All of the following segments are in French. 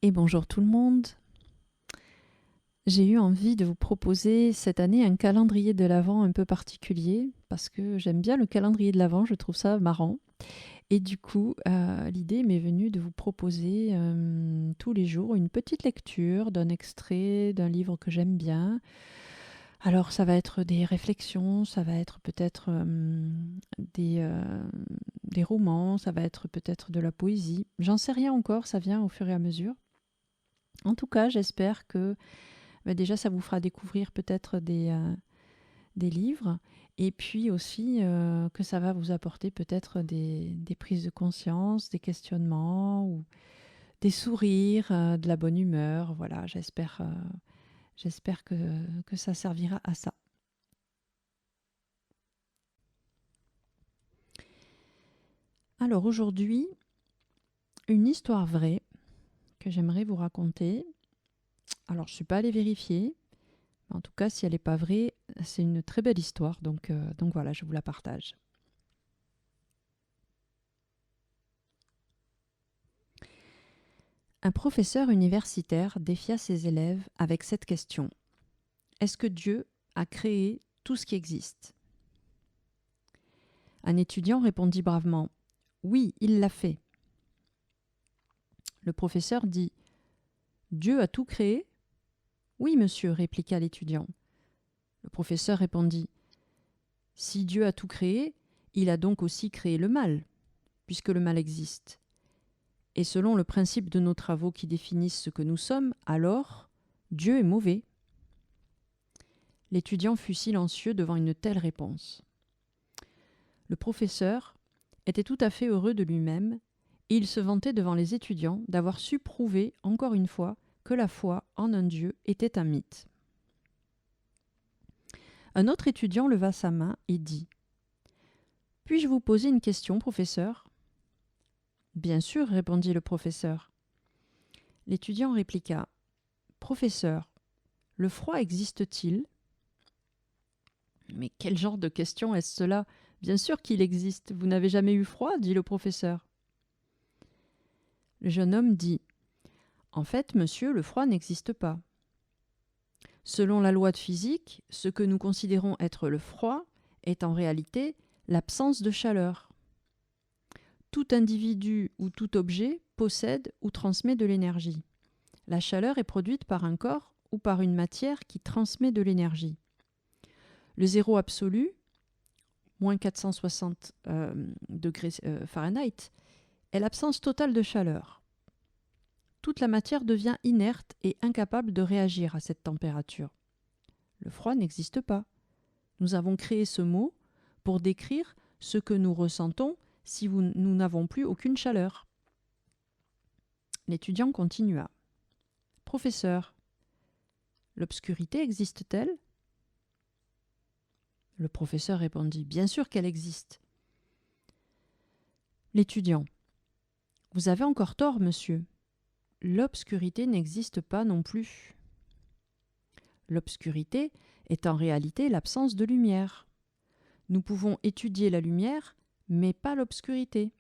Et bonjour tout le monde. J'ai eu envie de vous proposer cette année un calendrier de l'Avent un peu particulier parce que j'aime bien le calendrier de l'Avent, je trouve ça marrant. Et du coup, l'idée m'est venue de vous proposer tous les jours une petite lecture d'un extrait d'un livre que j'aime bien. Alors ça va être des réflexions, ça va être peut-être des romans, ça va être peut-être de la poésie. J'en sais rien encore, ça vient au fur et à mesure. En tout cas, j'espère que déjà, ça vous fera découvrir peut-être des livres et puis aussi que ça va vous apporter peut-être des prises de conscience, des questionnements ou des sourires, de la bonne humeur. Voilà, j'espère que ça servira à ça. Alors aujourd'hui, une histoire vraie que j'aimerais vous raconter. Alors, je ne suis pas allée vérifier. Mais en tout cas, si elle n'est pas vraie, c'est une très belle histoire. Donc voilà, je vous la partage. Un professeur universitaire défia ses élèves avec cette question. Est-ce que Dieu a créé tout ce qui existe ? Un étudiant répondit bravement. Oui, il l'a fait. Le professeur dit. Dieu a tout créé ? Oui, monsieur, répliqua l'étudiant. Le professeur répondit. Si Dieu a tout créé, il a donc aussi créé le mal, puisque le mal existe. Et selon le principe de nos travaux qui définissent ce que nous sommes, alors, Dieu est mauvais. L'étudiant fut silencieux devant une telle réponse. Le professeur était tout à fait heureux de lui-même et il se vantait devant les étudiants d'avoir su prouver, encore une fois, que la foi en un Dieu était un mythe. Un autre étudiant leva sa main et dit « Puis-je vous poser une question, professeur ?» « Bien sûr, répondit le professeur. L'étudiant répliqua « Professeur, le froid existe-t-il » Mais quel genre de question est-ce cela ? Bien sûr qu'il existe. Vous n'avez jamais eu froid, dit le professeur. Le jeune homme dit « En fait, monsieur, le froid n'existe pas. Selon la loi de physique, ce que nous considérons être le froid est en réalité l'absence de chaleur. Tout individu ou tout objet possède ou transmet de l'énergie. La chaleur est produite par un corps ou par une matière qui transmet de l'énergie. Le zéro absolu, moins 460 degrés Fahrenheit, est l'absence totale de chaleur. Toute la matière devient inerte et incapable de réagir à cette température. Le froid n'existe pas. Nous avons créé ce mot pour décrire ce que nous ressentons si nous n'avons plus aucune chaleur. L'étudiant continua. Professeur, l'obscurité existe-t-elle ? Le professeur répondit. Bien sûr qu'elle existe. L'étudiant. Vous avez encore tort, monsieur. L'obscurité n'existe pas non plus. L'obscurité est en réalité l'absence de lumière. Nous pouvons étudier la lumière, mais pas l'obscurité.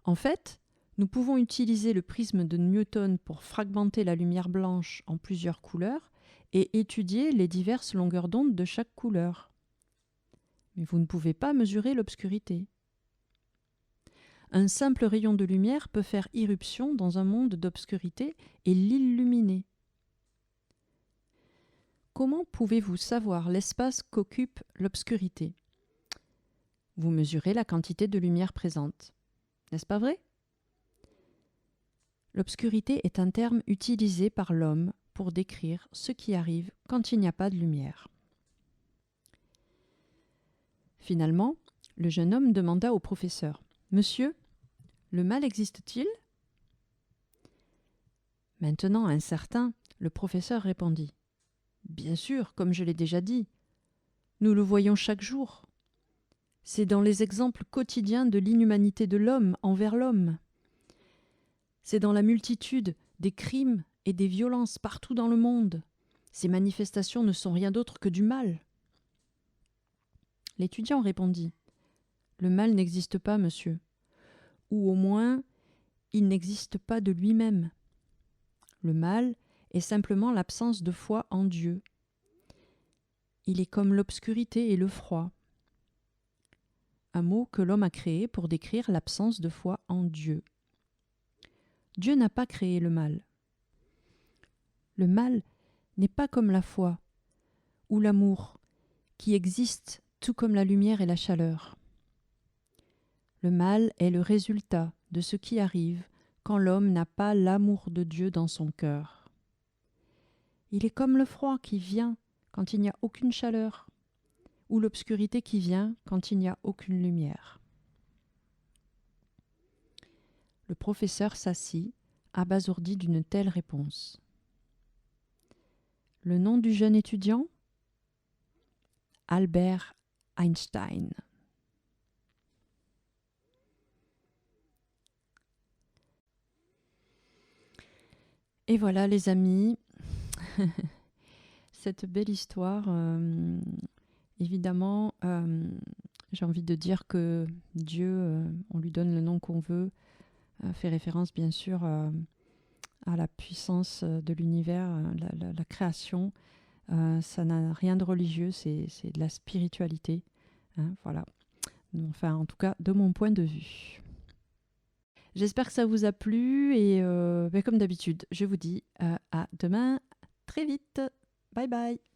En fait, nous pouvons utiliser le prisme de Newton pour fragmenter la lumière blanche en plusieurs couleurs et étudier les diverses longueurs d'onde de chaque couleur. Mais vous ne pouvez pas mesurer l'obscurité. Un simple rayon de lumière peut faire irruption dans un monde d'obscurité et l'illuminer. Comment pouvez-vous savoir l'espace qu'occupe l'obscurité ? Vous mesurez la quantité de lumière présente. N'est-ce pas vrai ? L'obscurité est un terme utilisé par l'homme pour décrire ce qui arrive quand il n'y a pas de lumière. Finalement, le jeune homme demanda au professeur « Monsieur, le mal existe-t-il » Maintenant incertain, le professeur répondit « Bien sûr, comme je l'ai déjà dit, nous le voyons chaque jour. C'est dans les exemples quotidiens de l'inhumanité de l'homme envers l'homme. C'est dans la multitude des crimes et des violences partout dans le monde. Ces manifestations ne sont rien d'autre que du mal. » L'étudiant répondit « Le mal n'existe pas, monsieur. Ou au moins, il n'existe pas de lui-même. Le mal est simplement l'absence de foi en Dieu. Il est comme l'obscurité et le froid. Un mot que l'homme a créé pour décrire l'absence de foi en Dieu. Dieu n'a pas créé le mal. Le mal n'est pas comme la foi ou l'amour, qui existent tout comme la lumière et la chaleur. Le mal est le résultat de ce qui arrive quand l'homme n'a pas l'amour de Dieu dans son cœur. Il est comme le froid qui vient quand il n'y a aucune chaleur, ou l'obscurité qui vient quand il n'y a aucune lumière. Le professeur s'assit, abasourdi d'une telle réponse. Le nom du jeune étudiant ? Albert Einstein. Et voilà les amis, cette belle histoire, évidemment, j'ai envie de dire que Dieu, on lui donne le nom qu'on veut, fait référence bien sûr à la puissance de l'univers, la création. Ça n'a rien de religieux, c'est de la spiritualité. Hein, voilà. Enfin, en tout cas, de mon point de vue. J'espère que ça vous a plu et comme d'habitude, je vous dis à demain très vite. Bye bye.